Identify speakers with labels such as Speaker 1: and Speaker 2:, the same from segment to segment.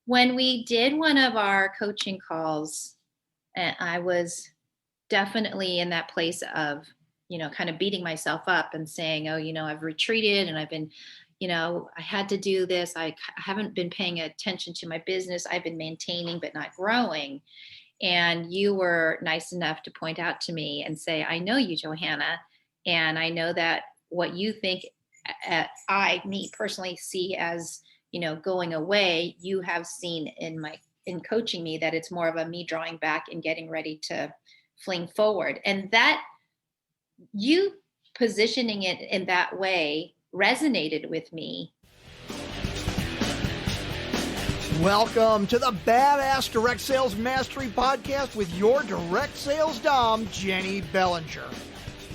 Speaker 1: When we did one of our coaching calls, and I was definitely in that place of, kind of beating myself up and saying, oh, I've retreated and I've been, I had to do this. I haven't been paying attention to my business. I've been maintaining, but not growing. And you were nice enough to point out to me and say, I know you, Johanna. And I know that what you think me personally see as, going away, you have seen in coaching me that it's more of a me drawing back and getting ready to fling forward. And that you positioning it in that way resonated with me.
Speaker 2: Welcome to the Badass Direct Sales Mastery Podcast with your direct sales dom, Jennie Bellinger.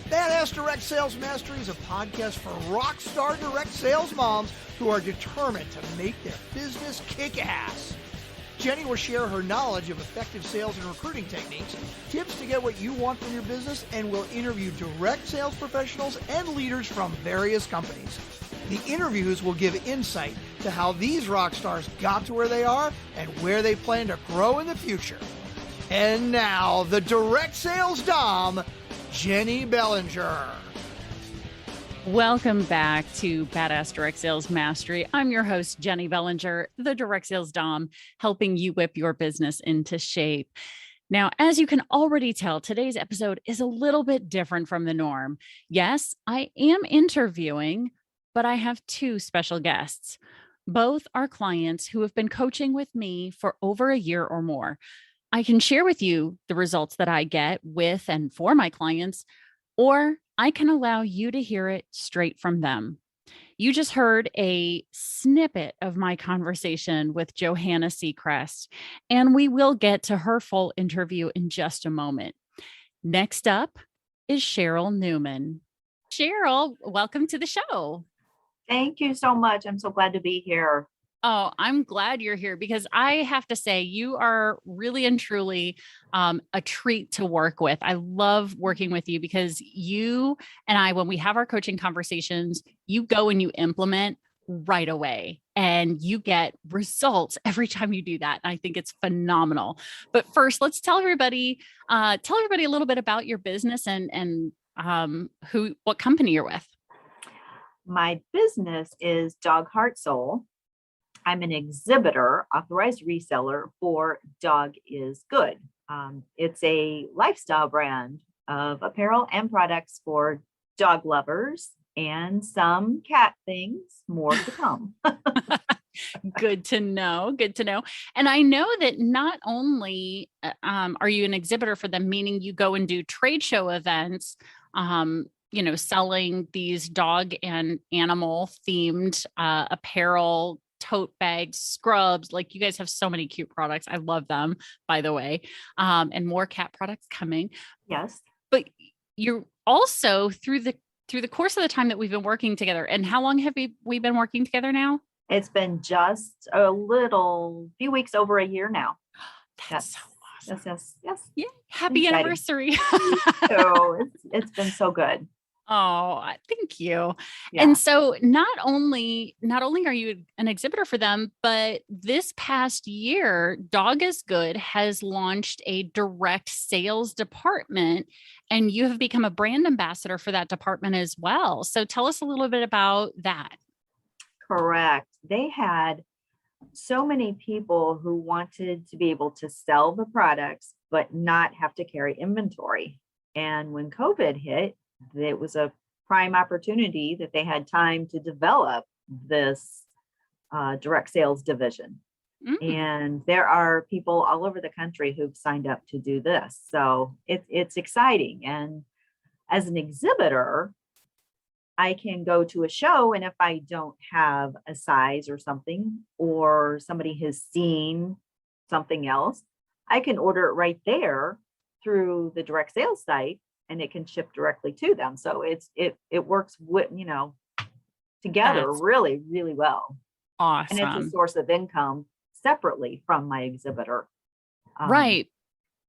Speaker 2: Badass Direct Sales Mastery is a podcast for rock star direct sales moms who are determined to make their business kick ass. Jennie will share her knowledge of effective sales and recruiting techniques, tips to get what you want from your business, and will interview direct sales professionals and leaders from various companies. The interviews will give insight to how these rock stars got to where they are and where they plan to grow in the future. And now, the direct sales dom, Jennie Bellinger.
Speaker 3: Welcome back to Badass Direct Sales Mastery. I'm your host, Jennie Bellinger, the direct sales dom, helping you whip your business into shape. Now, as you can already tell, today's episode is a little bit different from the norm. Yes, I am interviewing, but I have two special guests. Both are clients who have been coaching with me for over a year or more. I can share with you the results that I get with and for my clients, or I can allow you to hear it straight from them. You just heard a snippet of my conversation with Johanna Seacrest, and we will get to her full interview in just a moment. Next up is Cheryl Newman. Cheryl, welcome to the show.
Speaker 4: Thank you so much. I'm so glad to be here.
Speaker 3: Oh, I'm glad you're here because I have to say you are really and truly a treat to work with. I love working with you because you and I, when we have our coaching conversations, you go and you implement right away and you get results every time you do that. And I think it's phenomenal. But first, let's tell everybody a little bit about your business and what company you're with.
Speaker 4: My business is Dog Heart Soul. I'm an exhibitor, authorized reseller for Dog is Good. It's a lifestyle brand of apparel and products for dog lovers and some cat things, more to come.
Speaker 3: Good to know. Good to know. And I know that not only are you an exhibitor for them, meaning you go and do trade show events, selling these dog and animal themed apparel, tote bags, scrubs. Like you guys have so many cute products. I love them, by the way. And more cat products coming.
Speaker 4: Yes.
Speaker 3: But you're also through the course of the time that we've been working together. And how long have we been working together now?
Speaker 4: It's been just few weeks, over a year now.
Speaker 3: That's so awesome.
Speaker 4: Yes.
Speaker 3: Yeah. Happy anniversary.
Speaker 4: So it's been so good.
Speaker 3: Oh, thank you.
Speaker 4: Yeah.
Speaker 3: And so not only are you an exhibitor for them, but this past year, Dog is Good has launched a direct sales department, and you have become a brand ambassador for that department as well. So tell us a little bit about that.
Speaker 4: Correct. They had so many people who wanted to be able to sell the products, but not have to carry inventory. And when COVID hit, it was a prime opportunity that they had time to develop this direct sales division. Mm-hmm. And there are people all over the country who've signed up to do this. So it's exciting. And as an exhibitor, I can go to a show, and if I don't have a size or something, or somebody has seen something else, I can order it right there through the direct sales site, and it can ship directly to them. So it works with, together really, really well.
Speaker 3: Awesome.
Speaker 4: And it's a source of income separately from my exhibitor.
Speaker 3: Right.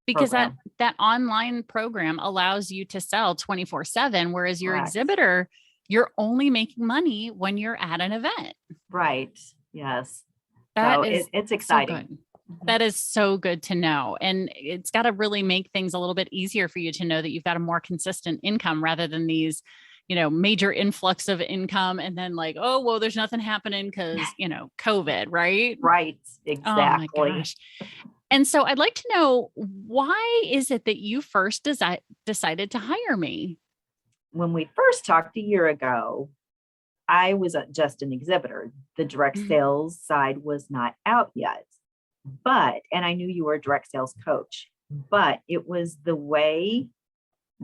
Speaker 3: Because
Speaker 4: program.
Speaker 3: that online program allows you to sell 24/7, whereas your
Speaker 4: Correct.
Speaker 3: That
Speaker 4: So
Speaker 3: is
Speaker 4: it's
Speaker 3: so
Speaker 4: exciting.
Speaker 3: good. That is so good to know. And it's got to really make things a little bit easier for you to know that you've got a more consistent income rather than these, major influx of income. And then like, oh, well, there's nothing happening because, COVID, right?
Speaker 4: Right.
Speaker 3: Oh my
Speaker 4: Exactly.
Speaker 3: gosh. And so I'd like to know, why is it that you first decided to hire me?
Speaker 4: When we first talked a year ago, I was just an exhibitor. The direct sales side was not out yet. And I knew you were a direct sales coach, but it was the way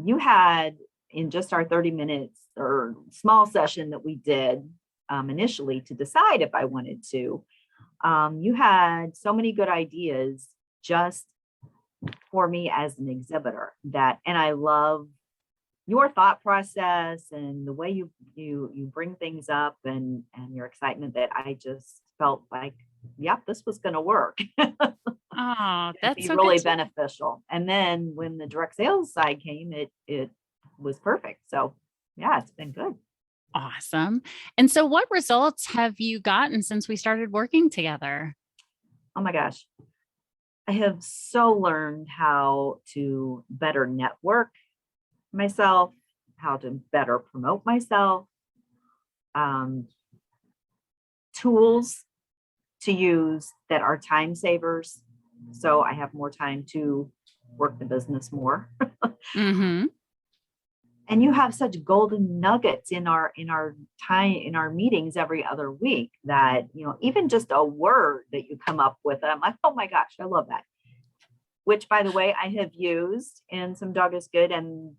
Speaker 4: you had in just our 30 minutes or small session that we did initially to decide if I wanted to. You had so many good ideas just for me as an exhibitor and I love your thought process and the way you bring things up and your excitement that I just felt like, yep, this was going to work.
Speaker 3: Oh, that's
Speaker 4: Be
Speaker 3: so
Speaker 4: really
Speaker 3: good.
Speaker 4: beneficial. And then when the direct sales side came, it was perfect. So yeah, it's been good.
Speaker 3: Awesome. And so what results have you gotten since we started working together?
Speaker 4: Oh my gosh. I have so learned how to better network myself, how to better promote myself, tools to use that are time savers. So I have more time to work the business more.
Speaker 3: Mm-hmm.
Speaker 4: And you have such golden nuggets in our time in our meetings every other week that, even just a word that you come up with, I'm like, oh my gosh, I love that. Which, by the way, I have used in some Dog is Good, and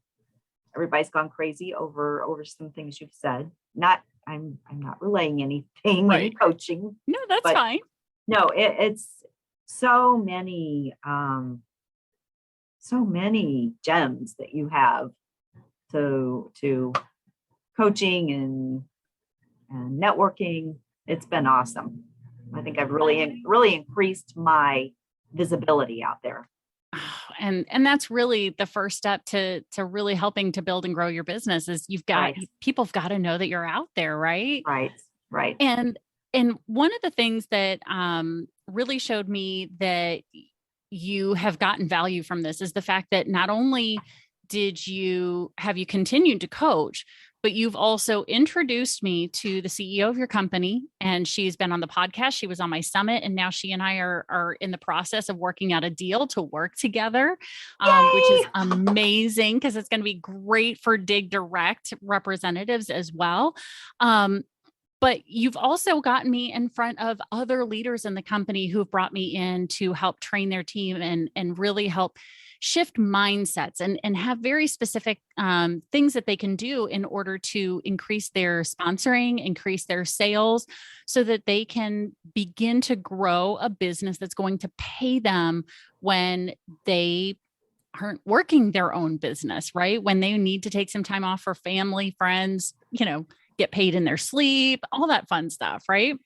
Speaker 4: everybody's gone crazy over some things you've said. I'm not relaying anything
Speaker 3: Right.
Speaker 4: in coaching.
Speaker 3: No, that's fine.
Speaker 4: No, it's so many gems that you have to coaching and networking. It's been awesome. I think I've really increased my visibility out there.
Speaker 3: And that's really the first step to really helping to build and grow your business is people have got to know that you're out there, right?
Speaker 4: Right.
Speaker 3: And one of the things that really showed me that you have gotten value from this is the fact that not only have you continued to coach, but you've also introduced me to the CEO of your company, and she's been on the podcast. She was on my summit, and now she and I are in the process of working out a deal to work together, which is amazing because it's going to be great for Dig Direct representatives as well. But you've also gotten me in front of other leaders in the company who've brought me in to help train their team and really help shift mindsets and have very specific things that they can do in order to increase their sponsoring, increase their sales, so that they can begin to grow a business that's going to pay them when they aren't working their own business, right? When they need to take some time off for family, friends, get paid in their sleep, all that fun stuff, right?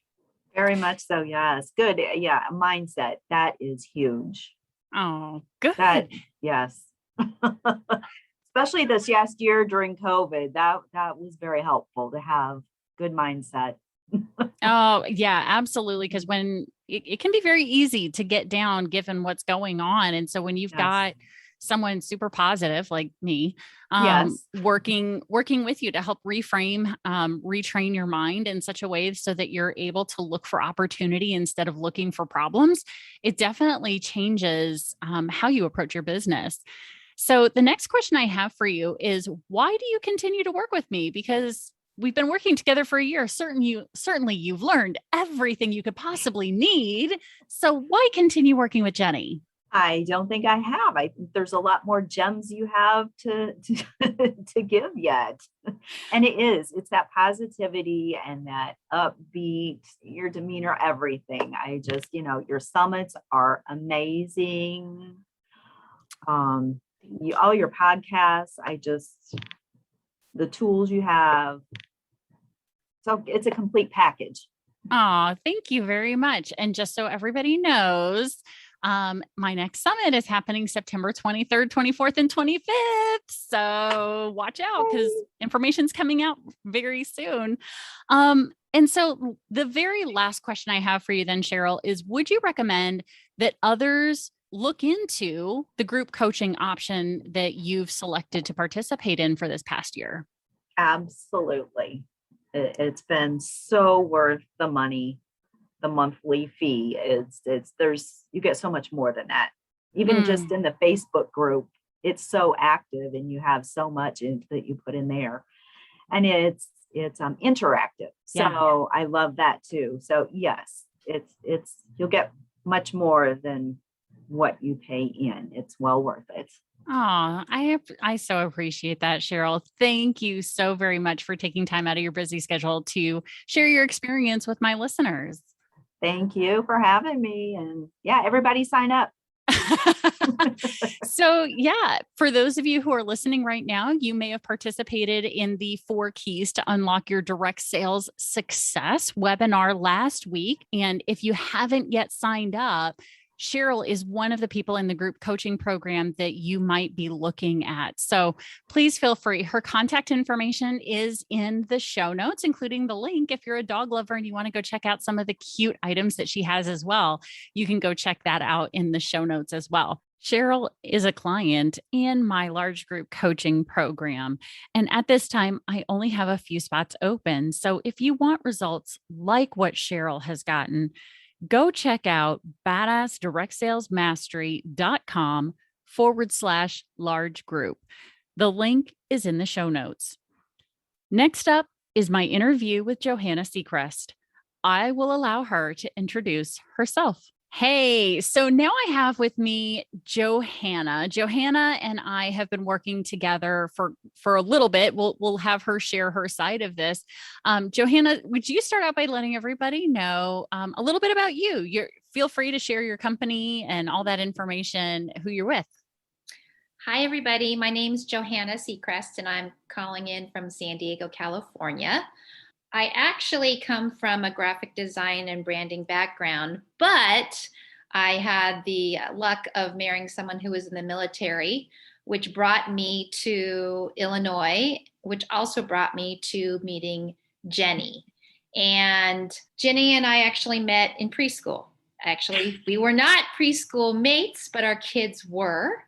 Speaker 4: Very much so. Yes. Good. Yeah. A mindset. That is huge.
Speaker 3: Oh, good.
Speaker 4: Yes. Especially this last year during COVID, that was very helpful to have good mindset.
Speaker 3: Oh, yeah, absolutely. Because when it can be very easy to get down given what's going on. And so when you've got someone super positive like me, working with you to help reframe, retrain your mind in such a way so that you're able to look for opportunity instead of looking for problems, it definitely changes how you approach your business. So the next question I have for you is, why do you continue to work with me? Because we've been working together for a year. Certainly you've learned everything you could possibly need. So why continue working with Jennie?
Speaker 4: I don't think I have. I think there's a lot more gems you have to give yet. And it's that positivity and that upbeat, your demeanor, everything. I just, your summits are amazing. All your podcasts, the tools you have. So it's a complete package.
Speaker 3: Oh, thank you very much. And just so everybody knows, My next summit is happening September 23rd, 24th, and 25th. So watch out because information's coming out very soon. And so the very last question I have for you then, Cheryl, is would you recommend that others look into the group coaching option that you've selected to participate in for this past year?
Speaker 4: Absolutely. It's been so worth the money. The monthly fee you get so much more than that. Even just in the Facebook group, it's so active and you have so much that you put in there, and it's interactive. So I love that too. So yes, it's you'll get much more than what you pay in. It's well worth it.
Speaker 3: Oh, I so appreciate that, Cheryl. Thank you so very much for taking time out of your busy schedule to share your experience with my listeners.
Speaker 4: Thank you for having me. And yeah, everybody sign up.
Speaker 3: So yeah, for those of you who are listening right now, you may have participated in the 4 keys to unlock your direct sales success webinar last week. And if you haven't yet signed up, Cheryl is one of the people in the group coaching program that you might be looking at. So please feel free. Her contact information is in the show notes, including the link. If you're a dog lover and you want to go check out some of the cute items that she has as well, you can go check that out in the show notes as well. Cheryl is a client in my large group coaching program. And at this time, I only have a few spots open. So if you want results like what Cheryl has gotten, go check out badassdirectsalesmastery.com/large group. The link is in the show notes. Next up is my interview with Johanna Seacrest. I will allow her to introduce herself. Hey, so now I have with me Johanna. Johanna and I have been working together for a little bit. We'll have her share her side of this. Johanna, would you start out by letting everybody know a little bit about you? Feel free to share your company and all that information, who you're with.
Speaker 1: Hi, everybody. My name's Johanna Seacrest, and I'm calling in from San Diego, California. I actually come from a graphic design and branding background, but I had the luck of marrying someone who was in the military, which brought me to Illinois, which also brought me to meeting Jennie. And Jennie and I actually met in preschool. Actually, we were not preschool mates, but our kids were.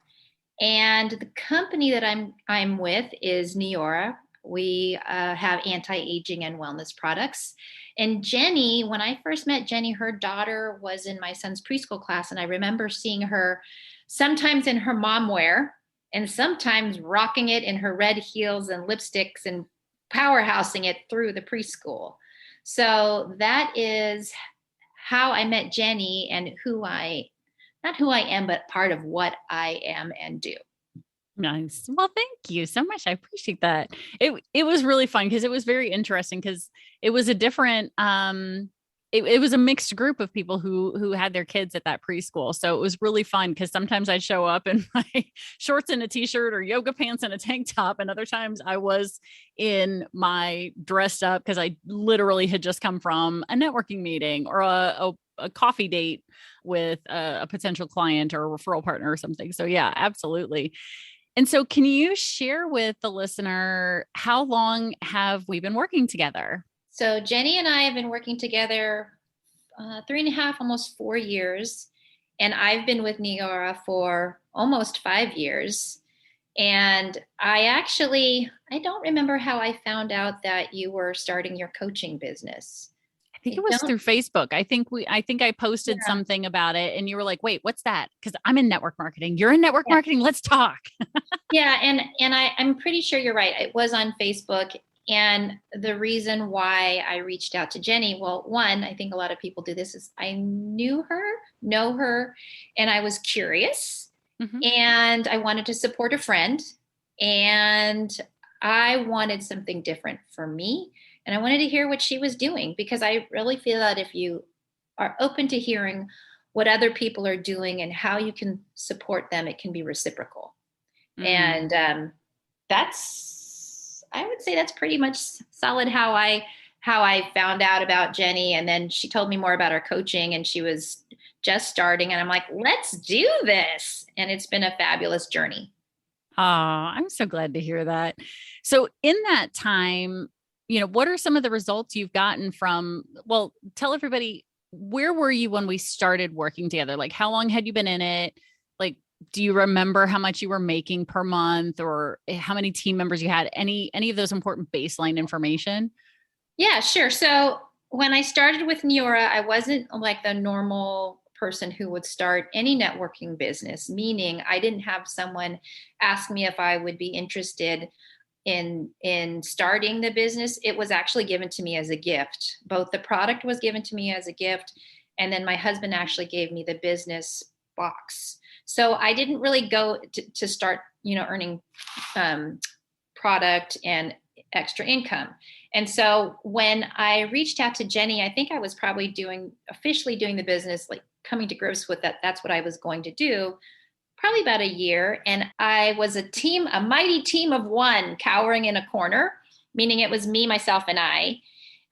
Speaker 1: And the company that I'm with is Neora. We have anti-aging and wellness products. And Jennie, when I first met Jennie, her daughter was in my son's preschool class. And I remember seeing her sometimes in her mom wear and sometimes rocking it in her red heels and lipsticks and powerhousing it through the preschool. So that is how I met Jennie and not who I am, but part of what I am and do.
Speaker 3: Nice. Well, thank you so much. I appreciate that. It was really fun because it was very interesting because it was a different it was a mixed group of people who had their kids at that preschool. So it was really fun because sometimes I'd show up in my shorts and a t-shirt or yoga pants and a tank top. And other times I was in my dressed up because I literally had just come from a networking meeting or a coffee date with a potential client or a referral partner or something. So yeah, absolutely. And so can you share with the listener, how long have we been working together?
Speaker 1: So Jennie and I have been working together 3.5, almost 4 years. And I've been with Neora for almost 5 years. And I don't remember how I found out that you were starting your coaching business.
Speaker 3: I think it was through Facebook. I think I posted something about it and you were like, wait, what's that? Because I'm in network marketing. You're in network marketing. Let's talk.
Speaker 1: Yeah. And I'm pretty sure you're right. It was on Facebook. And the reason why I reached out to Jennie, well, one, I think a lot of people do this, is I know her, and I was curious and I wanted to support a friend and I wanted something different for me. And I wanted to hear what she was doing, because I really feel that if you are open to hearing what other people are doing and how you can support them, it can be reciprocal. And I would say that's pretty much solid how I how I found out about Jennie. And then she told me more about her coaching, and she was just starting. And I'm like, let's do this. And it's been a fabulous journey.
Speaker 3: Oh, I'm so glad to hear that. So in that time, what are some of the results you've gotten from, well, tell everybody, where were you when we started working together? Like, how long had you been in it? Like, do you remember how much you were making per month, or how many team members you had? Any of those important baseline information?
Speaker 1: Yeah, sure. So when I started with Neura, I wasn't like the normal person who would start any networking business, meaning I didn't have someone ask me if I would be interested in starting the business. It was actually given to me as a gift. Both the product was given to me as a gift, and then my husband actually gave me the business box. So I didn't really go to start, earning product and extra income. And so when I reached out to Jennie, I think I was probably officially doing the business, like coming to grips with that. That's what I was going to do, probably about a year. And I was a mighty team of one cowering in a corner, meaning it was me, myself, and I.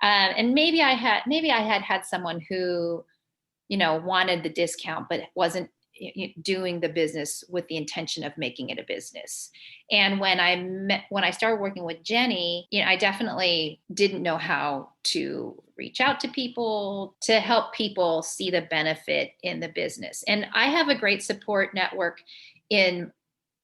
Speaker 1: And maybe I had someone who, wanted the discount, but wasn't doing the business with the intention of making it a business. And when I started working with Jennie, I definitely didn't know how to reach out to people to help people see the benefit in the business. And I have a great support network in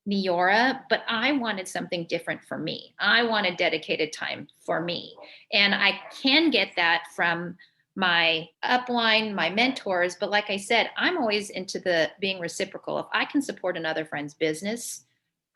Speaker 1: Neura, but I wanted something different for me. I wanted dedicated time for me. And I can get that from my upline, my mentors. But like I said, I'm always into the being reciprocal. If I can support another friend's business,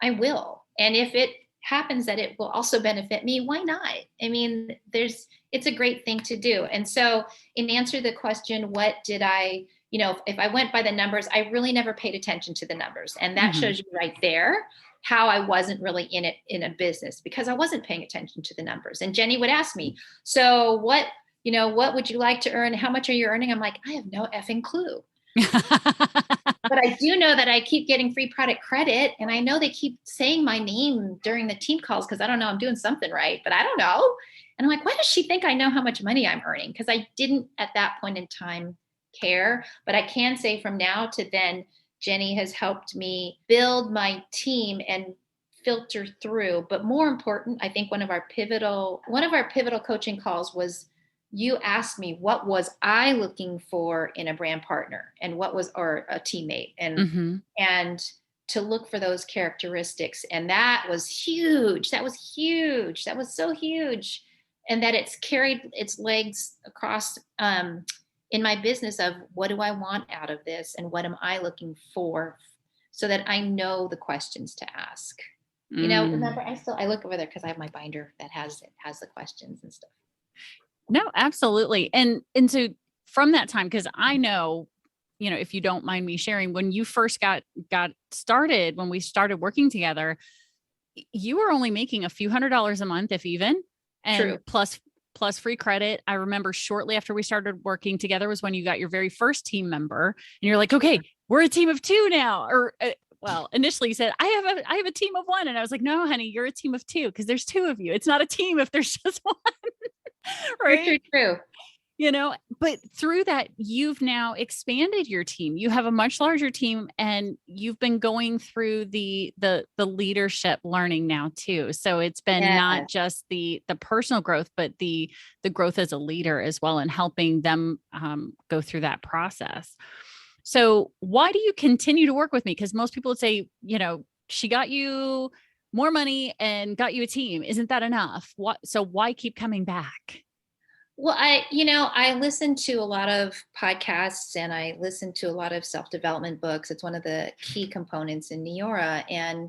Speaker 1: I will. And if it happens that it will also benefit me, why not? I mean, it's a great thing to do. And so in answer to the question, what did I, if I went by the numbers, I really never paid attention to the numbers. And that shows you right there how I wasn't really in it in a business, because I wasn't paying attention to the numbers. And Jennie would ask me, so what would you like to earn? How much are you earning? I'm like, I have no effing clue. But I do know that I keep getting free product credit. And I know they keep saying my name during the team calls because I don't know, I'm doing something right, but I don't know. And I'm like, why does she think I know how much money I'm earning? Because I didn't at that point in time care. But I can say from now to then, Jennie has helped me build my team and filter through. But more important, I think one of our pivotal coaching calls was, you asked me, what was I looking for in a brand partner, and or a teammate, and to look for those characteristics. And that was huge. That was so huge. And that it's carried its legs across in my business of, what do I want out of this? And what am I looking for, so that I know the questions to ask. Remember, I look over there because I have my binder that has the questions and stuff.
Speaker 3: No, absolutely. And so from that time, because I know, if you don't mind me sharing, when you first got started, when we started working together, you were only making a few $100s a month, if even, and
Speaker 1: True.
Speaker 3: plus free credit. I remember shortly after we started working together was when you got your very first team member, and you're like, okay, we're a team of two now. Or well, initially you said, I have a team of one. And I was like, no, honey, you're a team of two, because there's two of you. It's not a team if there's just one. Right.
Speaker 1: True.
Speaker 3: But through that, you've now expanded your team. You have a much larger team, and you've been going through the leadership learning now too. So it's been not just the personal growth, but the growth as a leader as well, and helping them go through that process. So why do you continue to work with me? Because most people would say, she got you more money and got you a team. Isn't that enough? So why keep coming back?
Speaker 1: Well, I listen to a lot of podcasts, and I listen to a lot of self-development books. It's one of the key components in Neura. And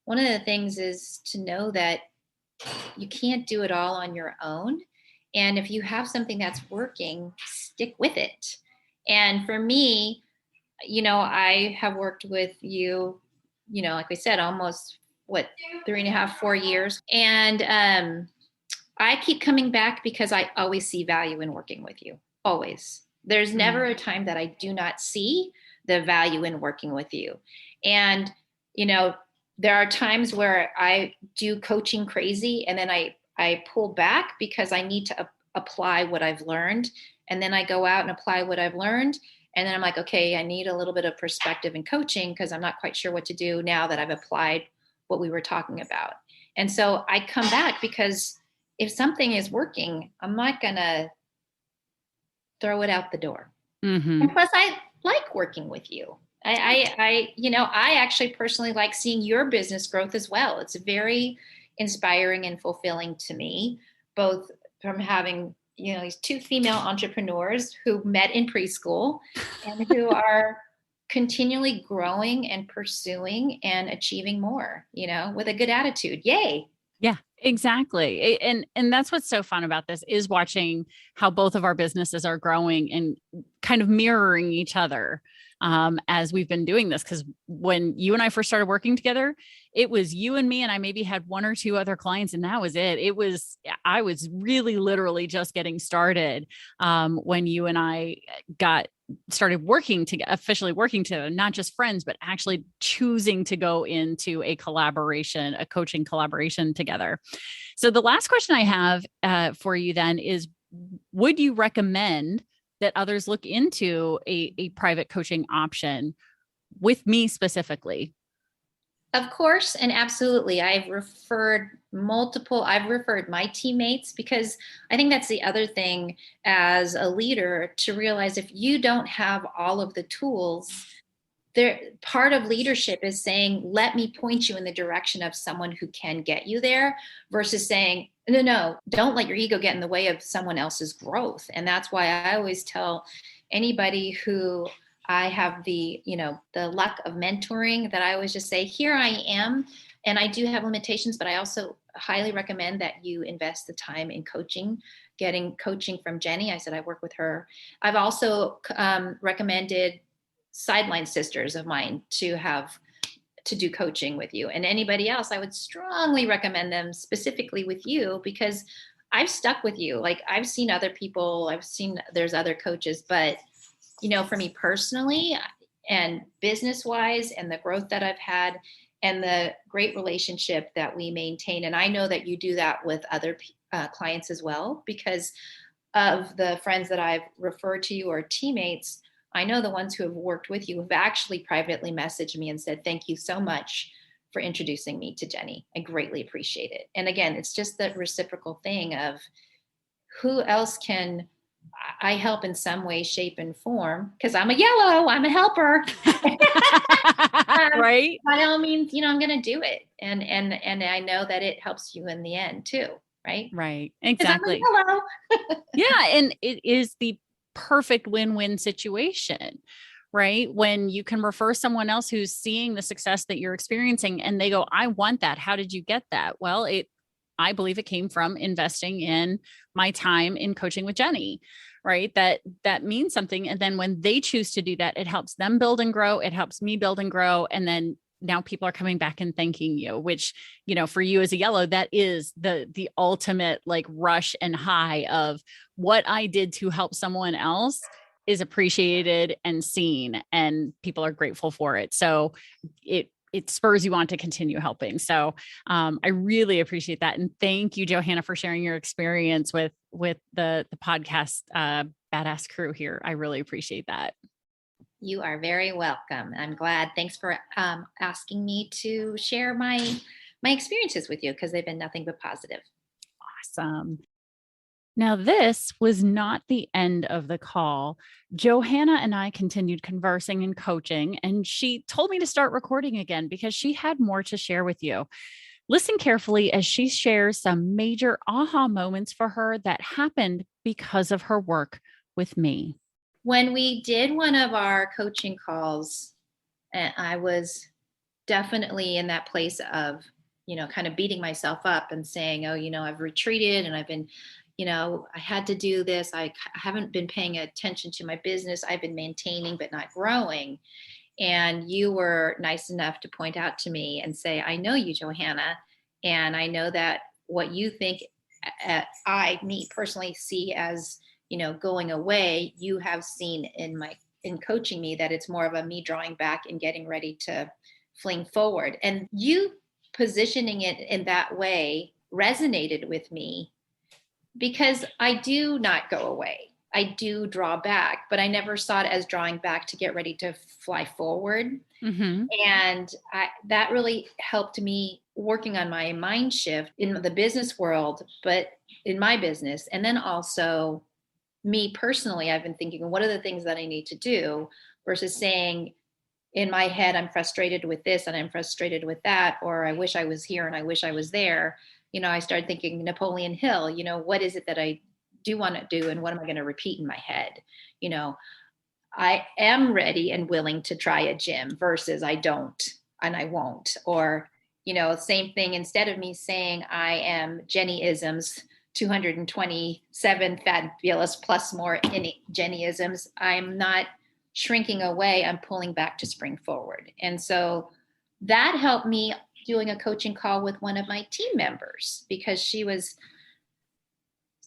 Speaker 1: one of the things is to know that you can't do it all on your own. And if you have something that's working, stick with it. And for me, I have worked with you, like we said, almost 3.5, 4 years. And I keep coming back because I always see value in working with you. Always. There's never a time that I do not see the value in working with you. And, there are times where I do coaching crazy, and then I pull back because I need to apply what I've learned. And then I go out and apply what I've learned. And then I'm like, okay, I need a little bit of perspective in coaching because I'm not quite sure what to do now that I've applied what we were talking about. And so I come back because if something is working, I'm not going to throw it out the door.
Speaker 3: Mm-hmm.
Speaker 1: And plus, I like working with you. I actually personally like seeing your business growth as well. It's very inspiring and fulfilling to me, both from having, these two female entrepreneurs who met in preschool and who are continually growing and pursuing and achieving more, with a good attitude. Yay.
Speaker 3: Yeah, exactly. And that's what's so fun about this is watching how both of our businesses are growing and kind of mirroring each other as we've been doing this. Because when you and I first started working together, it was you and me, and I maybe had one or two other clients, and that was it. I was really literally just getting started when you and I started officially working together, not just friends, but actually choosing to go into a coaching collaboration together. So the last question I have for you then is, would you recommend that others look into a private coaching option with me specifically?
Speaker 1: Of course, and absolutely. I've referred my teammates, because I think that's the other thing as a leader, to realize if you don't have all of the tools, part of leadership is saying, let me point you in the direction of someone who can get you there, versus saying, no, don't let your ego get in the way of someone else's growth. And that's why I always tell anybody who I have the luck of mentoring, that I always just say, here I am. And I do have limitations, but I also highly recommend that you invest the time in coaching, getting coaching from Jennie. I said, I work with her. I've also recommended sideline sisters of mine to do coaching with you, and anybody else. I would strongly recommend them specifically with you, because I've stuck with you. Like, I've seen other people, there's other coaches, but for me personally and business wise, and the growth that I've had and the great relationship that we maintain. And I know that you do that with other clients as well, because of the friends that I've referred to you or teammates. I know the ones who have worked with you have actually privately messaged me and said, thank you so much for introducing me to Jennie. I greatly appreciate it. And again, it's just the reciprocal thing of, who else can I help in some way, shape, and form? Because I'm a helper.
Speaker 3: Right.
Speaker 1: By all means, I'm going to do it. And I know that it helps you in the end too. Right.
Speaker 3: Right.
Speaker 1: Because I'm a
Speaker 3: Exactly.
Speaker 1: yellow.
Speaker 3: Yeah. And it is the perfect win-win situation, right? When you can refer someone else who's seeing the success that you're experiencing and they go, I want that. How did you get that? Well, I believe it came from investing in my time in coaching with Jennie, right? That means something. And then when they choose to do that, it helps them build and grow. It helps me build and grow. And then now people are coming back and thanking you, which, for you as a yellow, that is the ultimate like rush and high of what I did to help someone else is appreciated and seen, and people are grateful for it. So it spurs you on to continue helping. So I really appreciate that. And thank you, Johanna, for sharing your experience with the podcast Badass crew here. I really appreciate that.
Speaker 1: You are very welcome. I'm glad. Thanks for asking me to share my experiences with you, because they've been nothing but positive.
Speaker 3: Awesome. Now, this was not the end of the call. Johanna and I continued conversing and coaching, and she told me to start recording again because she had more to share with you. Listen carefully as she shares some major aha moments for her that happened because of her work with me.
Speaker 1: When we did one of our coaching calls, I was definitely in that place of, kind of beating myself up and saying, oh, I've retreated and I've been, I had to do this. I haven't been paying attention to my business. I've been maintaining, but not growing. And you were nice enough to point out to me and say, I know you, Johanna. And I know that what you think me personally see as, going away, you have seen in coaching me that it's more of a me drawing back and getting ready to fling forward. And you positioning it in that way resonated with me, because I do not go away. I do draw back, but I never saw it as drawing back to get ready to fly forward.
Speaker 3: Mm-hmm.
Speaker 1: And that really helped me working on my mind shift in the business world, but in my business. And then also me personally, I've been thinking, what are the things that I need to do versus saying in my head, I'm frustrated with this and I'm frustrated with that, or I wish I was here and I wish I was there. I started thinking Napoleon Hill, what is it that I do want to do and what am I going to repeat in my head? I am ready and willing to try a gym versus I don't and I won't. Or, same thing. Instead of me saying I am Jennie Isms 227 fabulous plus more in Jennie Isms, I'm not shrinking away. I'm pulling back to spring forward. And so that helped me doing a coaching call with one of my team members because she was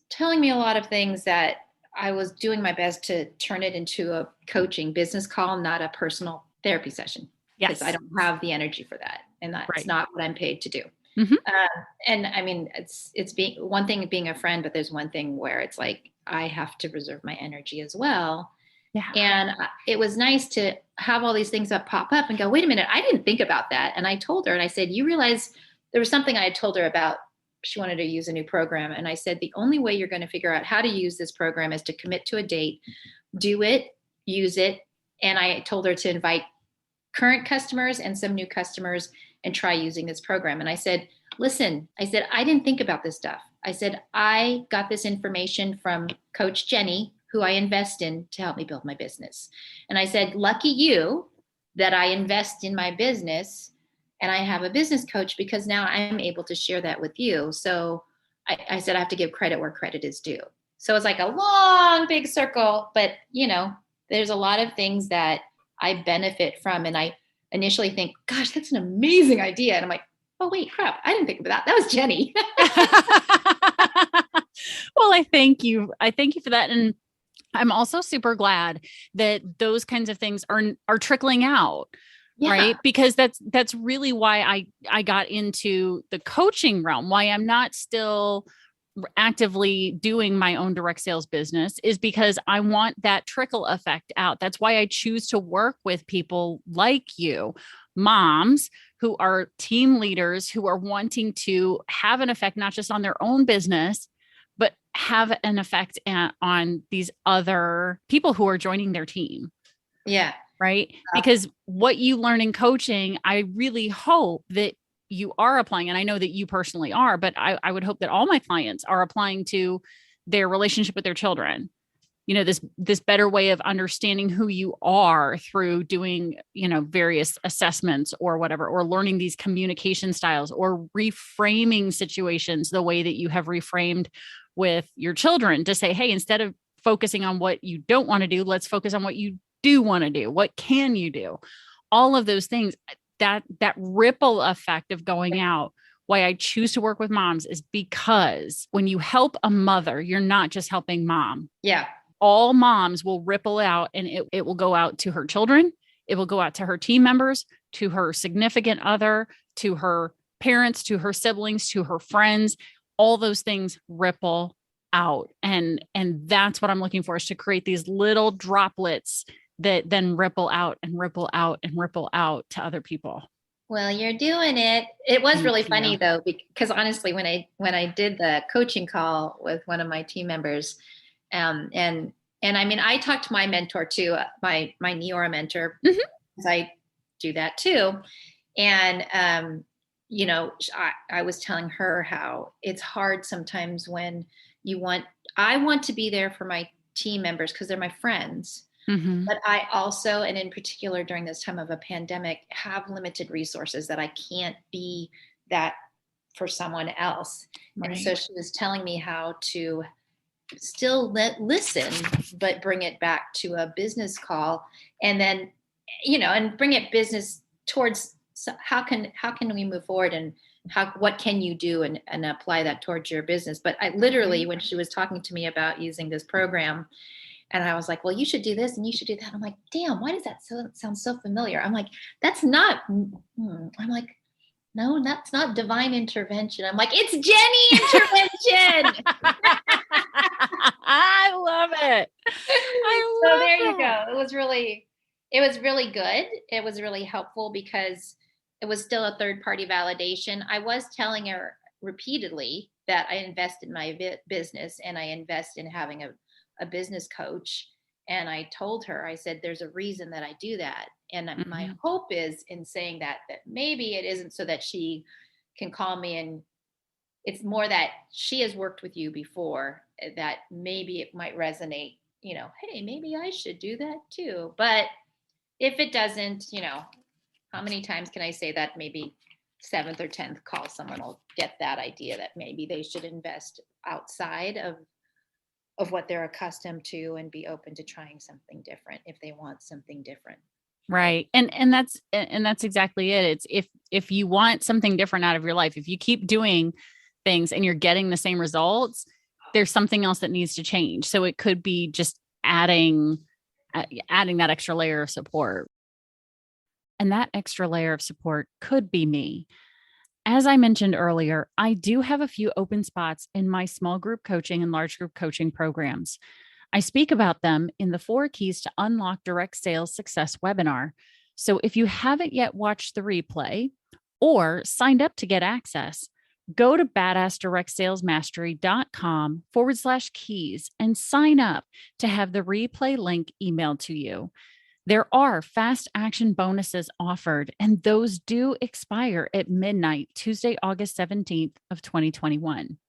Speaker 1: telling me a lot of things that I was doing my best to turn it into a coaching business call, not a personal therapy session.
Speaker 3: Yes.
Speaker 1: Because I don't have the energy for that. And that's
Speaker 3: Right.
Speaker 1: not what I'm paid to do.
Speaker 3: Mm-hmm.
Speaker 1: And I mean, it's being one thing being a friend, but there's one thing where it's like, I have to reserve my energy as well.
Speaker 3: Yeah.
Speaker 1: And it was nice to have all these things that pop up and go, wait a minute, I didn't think about that. And I told her, and I said, you realize there was something I had told her about. She wanted to use a new program. And I said, the only way you're going to figure out how to use this program is to commit to a date, do it, use it. And I told her to invite current customers and some new customers and try using this program. And I said, listen, I didn't think about this stuff. I said, I got this information from Coach Jennie, who I invest in to help me build my business. And I said, lucky you that I invest in my business and I have a business coach because now I'm able to share that with you. So I said, I have to give credit where credit is due. So it's like a long, big circle, but there's a lot of things that I benefit from. And I initially think, gosh, that's an amazing idea. And I'm like, oh, wait, crap. I didn't think of that. That was Jennie.
Speaker 3: Well, I thank you. I thank you for that. And I'm also super glad that those kinds of things are trickling out.
Speaker 1: Yeah.
Speaker 3: Right. Because that's really why I got into the coaching realm, why I'm not still actively doing my own direct sales business is because I want that trickle effect out. That's why I choose to work with people like you, moms who are team leaders, who are wanting to have an effect, not just on their own business, but have an effect on these other people who are joining their team.
Speaker 1: Yeah.
Speaker 3: Right. Because what you learn in coaching, I really hope that you are applying, and I know that you personally are, but I would hope that all my clients are applying to their relationship with their children. This better way of understanding who you are through doing, various assessments or whatever, or learning these communication styles or reframing situations the way that you have reframed with your children to say, hey, instead of focusing on what you don't want to do, let's focus on what you do want to do. What can you do? All of those things, that ripple effect of going out. Why I choose to work with moms is because when you help a mother, you're not just helping mom.
Speaker 1: Yeah.
Speaker 3: All moms will ripple out, and it will go out to her children. It will go out to her team members, to her significant other, to her parents, to her siblings, to her friends. All those things ripple out. And that's what I'm looking for, is to create these little droplets that then ripple out and ripple out and ripple out to other people.
Speaker 1: Well, you're doing it. It was
Speaker 3: Thank
Speaker 1: really
Speaker 3: you.
Speaker 1: funny though, because honestly, when I did the coaching call with one of my team members, and I mean, I talked to my mentor too, my Neora mentor, because I do that too. And, I was telling her how it's hard sometimes when I want to be there for my team members because they're my friends. Mm-hmm. But I also, and in particular during this time of a pandemic, have limited resources that I can't be that for someone else. Right. And so she was telling me how to still listen, but bring it back to a business call, and then, and bring it business towards how can we move forward, and what can you do and apply that towards your business. But I literally, when she was talking to me about using this program, and I was like, well, you should do this and you should do that. I'm like, damn, why does that sound so familiar? I'm like, that's not, I'm like, no, that's not divine intervention. I'm like, it's Jennie intervention.
Speaker 3: I love it.
Speaker 1: So there you go. It was really good. It was really helpful because it was still a third party validation. I was telling her repeatedly that I invest in my business and I invest in having a business coach. And I told her, I said, there's a reason that I do that. And my hope is in saying that maybe it isn't so that she can call me, and it's more that she has worked with you before, that maybe it might resonate, hey, maybe I should do that too. But if it doesn't, how many times can I say that? Maybe 7th or 10th call, someone will get that idea that maybe they should invest outside of what they're accustomed to and be open to trying something different if they want something different.
Speaker 3: Right. And that's exactly it. It's if you want something different out of your life, if you keep doing things and you're getting the same results, there's something else that needs to change. So it could be just adding that extra layer of support. And that extra layer of support could be me. As I mentioned earlier, I do have a few open spots in my small group coaching and large group coaching programs. I speak about them in the 4 Keys to Unlock Direct Sales Success webinar. So if you haven't yet watched the replay or signed up to get access, go to badassdirectsalesmastery.com/keys and sign up to have the replay link emailed to you. There are fast action bonuses offered, and those do expire at midnight, Tuesday, August 17th of 2021.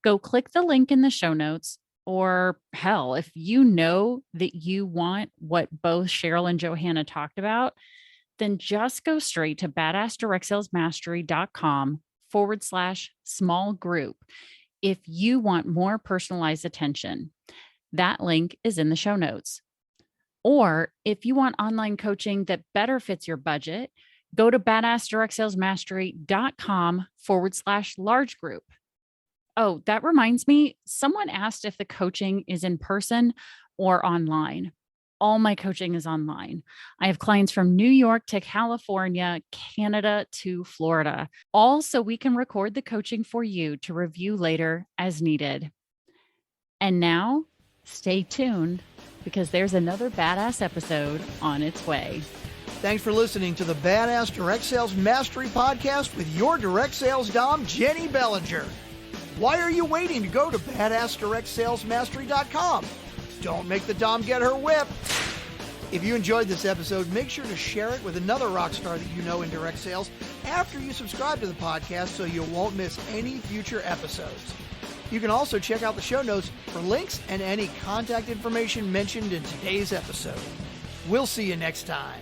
Speaker 3: Go click the link in the show notes, or hell, if you know that you want what both Cheryl and Johanna talked about, then just go straight to badassdirectsalesmastery.com/small group if you want more personalized attention. That link is in the show notes. Or if you want online coaching that better fits your budget, go to badassdirectsalesmastery.com/large group. Oh, that reminds me, someone asked if the coaching is in person or online. All my coaching is online. I have clients from New York to California, Canada to Florida, all so we can record the coaching for you to review later as needed. And now, stay tuned because there's another badass episode on its way.
Speaker 2: Thanks for listening to the Badass Direct Sales Mastery Podcast with your direct sales dom, Jennie Bellinger. Why are you waiting to go to badassdirectsalesmastery.com? Don't make the dom get her whip. If you enjoyed this episode, make sure to share it with another rock star that you know in direct sales after you subscribe to the podcast so you won't miss any future episodes. You can also check out the show notes for links and any contact information mentioned in today's episode. We'll see you next time.